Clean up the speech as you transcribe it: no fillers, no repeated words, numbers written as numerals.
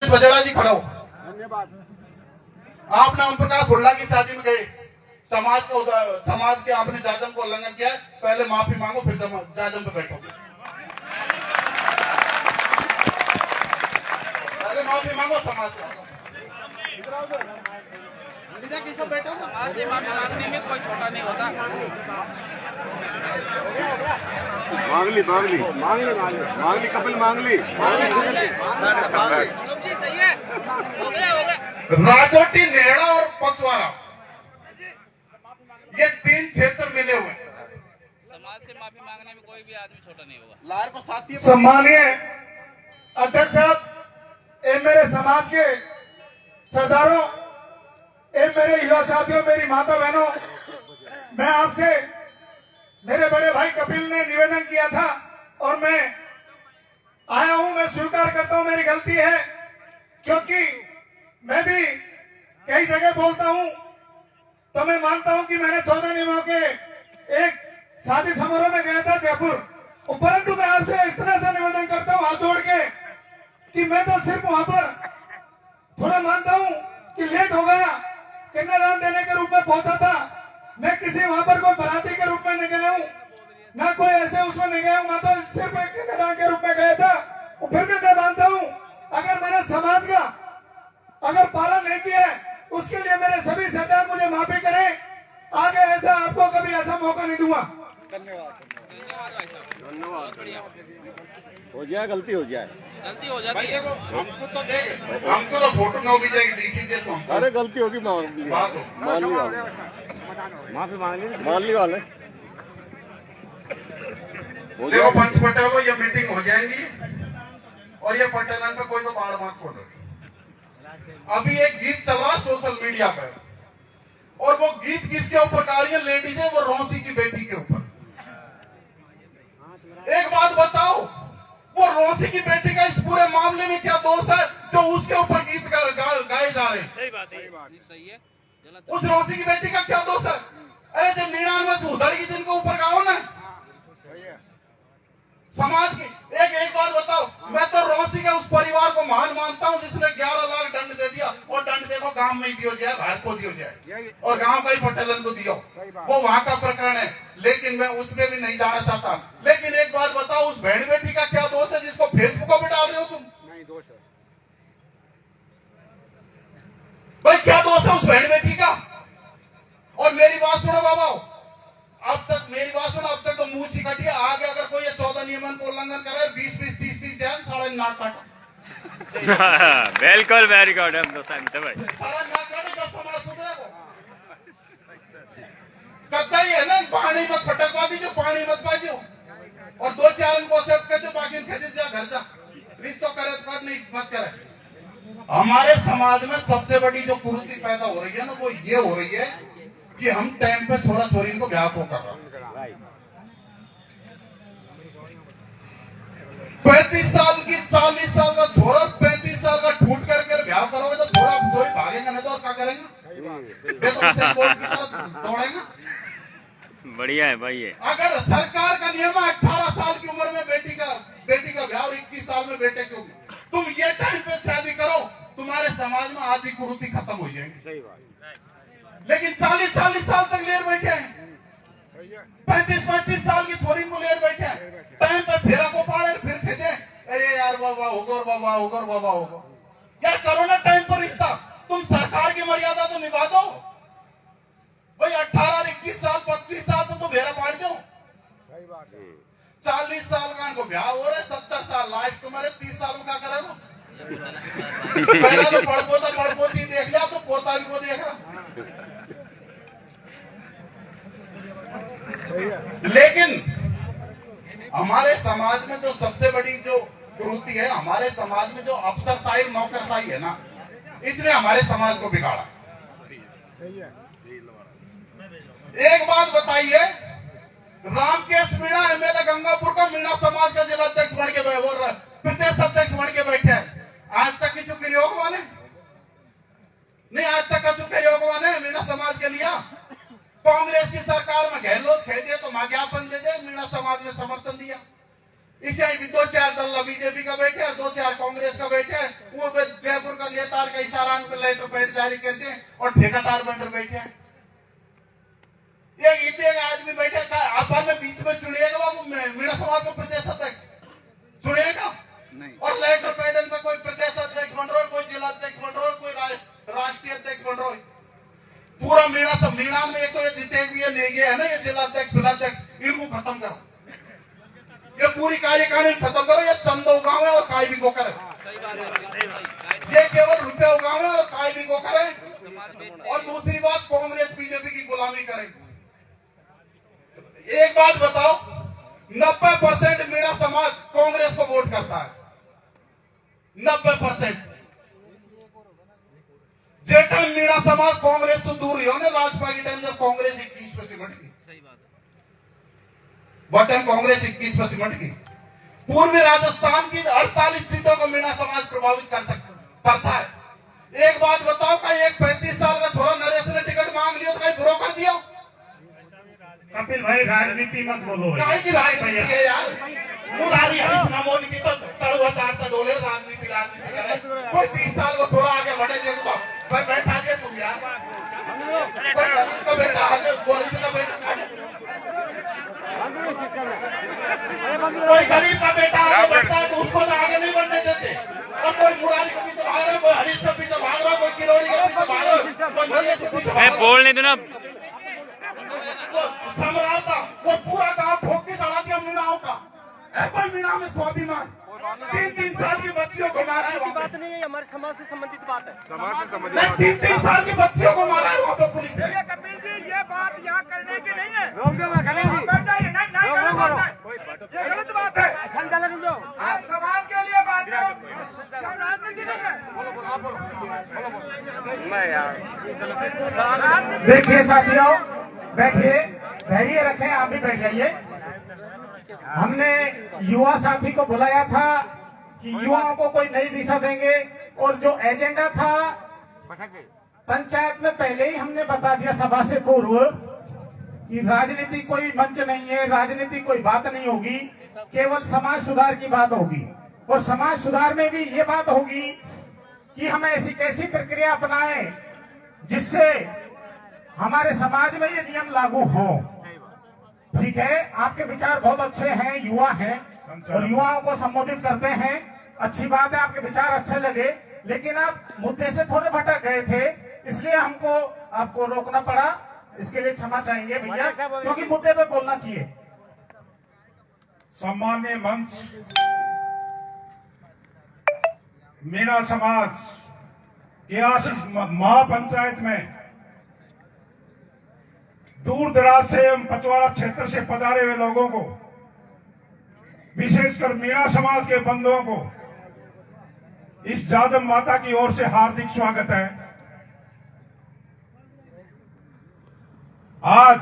बजड़ा जी खड़ा हो। आपने ओम प्रकाश हुड्डा की शादी में गए, समाज के आपने जाजम को उल्लंघन किया है, पहले माफी मांगो फिर जाजम पे बैठो। पहले माफी मांगो समाज से। बैठो समाज से माफी मांगने में कोई छोटा नहीं होता। मांग ली कपिल मांग ली। सही है, हो गया। राजोटी, नेहड़ा और पचवारा, ये 3 क्षेत्र मिले हुए। समाज से माफी मांगने में कोई भी आदमी छोटा नहीं होगा। लार को साथी सम्मानीय अध्यक्ष साहब, ए मेरे समाज के सरदारों, ए मेरे युवा साथियों, मेरी माता बहनों, मैं आपसे, मेरे बड़े भाई कपिल ने निवेदन किया था और मैं आया हूं। मैं स्वीकार करता हूं मेरी गलती है, क्योंकि मैं भी कई जगह बोलता हूं, तो मैं मानता हूं कि मैंने 14 नियमों के एक शादी समारोह में गया था जयपुर, परंतु मैं आपसे इतना सा निवेदन करता हूं हाथ जोड़ के कि मैं तो सिर्फ वहां पर थोड़ा मानता हूं कि लेट हो गया, कन्यादान देने के रूप में पहुंचा था। मैं किसी वहां पर कोई बराती के रूप में नहीं गया हूं, ना कोई ऐसे उसमें नहीं गया हूं, मैं तो सिर्फ एक कन्यादान के रूप में गया था। फिर भी मैं मानता हूं अगर मैंने समाज का अगर पालन नहीं किया है, उसके लिए मेरे सभी सरदार मुझे माफी करें। आगे ऐसा आपको कभी ऐसा मौका नहीं दूंगा। धन्यवाद। हो जाए, गलती हो जाती भाई है। देखो, हमको तो फोटो न भी जाएगी, देखिए तो हमको। अरे गलती होगी, मान ली वाले। देखो पंच पटेल को ये मीटिंग हो जाएगी और ये पटेलन पे कोई तो बाढ़ मत खोलो। अभी एक गीत चल रहा है सोशल मीडिया पे, और वो गीत किसके ऊपर गा रही है लेडीज है, वो रौसी की बेटी के ऊपर। एक बात बताओ, वो रौसी की बेटी का इस पूरे मामले में क्या दोष है जो उसके ऊपर गीत गाए जा रहे हैं? सही बात है, सही है। उस रौसी की बेटी का क्या दोष है? अरे जब 99 से उधड़गी जिनको ऊपर गाओ ना समाज की। एक बात बताओ, मैं तो रौसी के उस परिवार को महान मानता हूं जिसने 11 लाख दंड दे दिया, और दंड देखो गांव में ही दियो जाए, बाहर को दियो जाए, और गांव का ही पटेलन को दियो, वो वहां का प्रकरण है। लेकिन मैं उसमें भी नहीं जाना चाहता। लेकिन एक बात बताओ, उस बहन बेटी का क्या दोष है जिसको फेसबुक पे डाल रहे हो तुम? नहीं दोष है भाई, क्या दोष है उस बहन बेटी का? और मेरी बात सुनो बाबा, अब तक मेरी बात सुनो, अब तक तो मुंह चिकटी है। आगे अगर कोई 14 नियमन को उल्लंघन करे, 20-20, 30-30 जान, साढ़े नाक काटो। बिल्कुल वेरी गुड, हम तो सहमत है भाई। साढ़े नाक काटो जब समाज सुधरेगा। कत्ता ही है ना, पानी मत फटकवा दीजिए, पानी मत पाइयो, और 2-4 को सेट कर दो, बाकी खेत जा घर जा, रिश्तों करे तो कर, नहीं मत करे। हमारे समाज में सबसे बड़ी जो कुरीति पैदा हो रही है ना, वो ये हो रही है कि हम टाइम पे छोरा छोरी को ब्याह को कर रहे हैं। 35 साल की 40 साल का छोरा 35 साल का ठूट करके ब्याह करोगे तो छोरा छोरी भागेगा नहीं तो और क्या करेंगे? दौड़ेगा। बढ़िया है भाई ये। अगर सरकार का नियम है 18 साल की उम्र में बेटी का ब्याह और 21 साल में बेटे की उम्र, तुम ये टाइम पे शादी करो, तुम्हारे समाज में आधी कुरीति खत्म हो जाएगी। सही बात। लेकिन 40 साल तक लेर बैठे हैं, 35 साल की छोरी को लेर बैठे हैं, टाइम पे फेरा को पाड़े फिर खेदे, अरे यार बाबा होगा यार, करो ना टाइम पर रिश्ता। तुम सरकार की मर्यादा तो निभा दो भाई। 18, 21 साल, 25 साल तो भेरा पाड़ दो। 40 साल का इनको ब्याह हो रहे, 70 साल लाइफ तुम्हारे, 30 साल में क्या करेगा? पहला तो पड़पोती देख लिया, तो पोता भी को देख रहा। लेकिन हमारे समाज में जो सबसे बड़ी जो कुरीति है, हमारे समाज में जो अफसरशाही नौकरशाही है ना, इसने हमारे समाज को बिगाड़ा। एक बात बताइए, रामकेश मीणा एमएलए गंगापुर का मीणा समाज का जिला अध्यक्ष बन के प्रदेश अध्यक्ष बन के बैठे हैं। आज तक किसी प्रयोग वाले नहीं, आज तक कछु प्रयोग वाले मीणा समाज के लिया। कांग्रेस की सरकार में गहलोत खेदे तो ज्ञापन दे दे, मीणा समाज ने समर्थन दिया। इसे भी 2-4 दल बीजेपी का बैठे, 2-4 कांग्रेस का बैठे, वो ठेकेदार का इशारा पे लेटर पैड जारी कर दिए और ठेकेदार बनकर बैठे हैं। ये इतने आदमी बैठे था, आपस में बीच में चुनिएगा बाबू मीणा समाज को प्रदेश अध्यक्ष चुनिएगा और लेटर पैड में कोई प्रदेश अध्यक्ष बन रहा है, कोई जिला अध्यक्ष बन रहा है, कोई राष्ट्रीय अध्यक्ष बन रहा है। पूरा मीणा में एक तो ये जितने भी ये है ना, ये जिला अध्यक्ष जिलाध्यक्ष, इनको खत्म करो। ये पूरी कार्यकारिणी खत्म करो। ये चंदा उगाव है और काय भी को करे। सही बात है। ये केवल रुपये उगाव है और काय भी को करे। और दूसरी बात, कांग्रेस बीजेपी की गुलामी करेगी। एक बात बताओ, 90% मीणा समाज कांग्रेस को वोट करता है। 90% जेठा मीणा समाज कांग्रेस से दूर ही हो ना, राजपा के टाइम जब कांग्रेस 21 पे सिमट गई, सही बात है। बटन कांग्रेस 21 पे सिमट गई। पूर्वी राजस्थान की 48 सीटों को मीणा समाज प्रभावित करता है। एक बात बताओ, का एक 35 साल का छोरा नरेश ने टिकट मांग लिया तो कहीं बुरो कर दिया? कपिल भाई राजनीति मत बोलो। काय की राजनीति है यार? मुरारी हरीश नमोन की तो तड़ुआ चारता डोले राजनीति करे। कोई 30 साल को छोरा आगे बढ़े देखो भाई, बैठा दिए तुम यार। तो बेटा आगे गरीब का बेटा, कोई गरीब का बेटा आगे बढ़ता है तो उसको तो आगे नहीं बढ़ने देते। और कोई मुरारी के पीछे भाग रहा है, कोई हरीश के पीछे भाग रहा है, कोई किरोड़ी के पीछे भाग रहा है, कोई नरेश के पीछे भाग रहा है। बोलने दो ना। सम्राट था, वो पूरा गांव ठोक के चढ़ा दिया मीणाओं का। कोई मीणा में स्वाभिमान 3-3 साल की बच्चियों को मारा है। बात नहीं है, हमारे समाज से संबंधित बात है। समाज से संबंधित 3-3 साल की बच्चियों को मारा है वहाँ पे पुलिस ने। कपिल जी, ये बात यहाँ करने की नहीं है। रोक दो, ये गलत बात है। संचालन दो, आप समाज के लिए बात करो, राजनीति नहीं है। देखिए साथियों, बैठिए, धैर्य रखें, आप भी बैठ जाइए। हमने युवा साथी को बुलाया था कि युवाओं को कोई नई दिशा देंगे, और जो एजेंडा था पंचायत में पहले ही हमने बता दिया सभा से पूर्व कि राजनीति कोई मंच नहीं है, राजनीति कोई बात नहीं होगी, केवल समाज सुधार की बात होगी। और समाज सुधार में भी ये बात होगी कि हम ऐसी कैसी प्रक्रिया अपनाएं जिससे हमारे समाज में ये नियम लागू हो। ठीक है, आपके विचार बहुत अच्छे हैं, युवा हैं और युवाओं को संबोधित करते हैं, अच्छी बात है, आपके विचार अच्छे लगे, लेकिन आप मुद्दे से थोड़े भटक गए थे, इसलिए हमको आपको रोकना पड़ा। इसके लिए क्षमा चाहेंगे भैया, क्योंकि मुद्दे पे बोलना चाहिए। सम्मान्य मंच, मीणा समाज के आशीष महापंचायत में दूर दराज से एवं पचवाड़ा क्षेत्र से पधारे हुए लोगों को, विशेषकर मीणा समाज के बंधुओं को इस जादम माता की ओर से हार्दिक स्वागत है। आज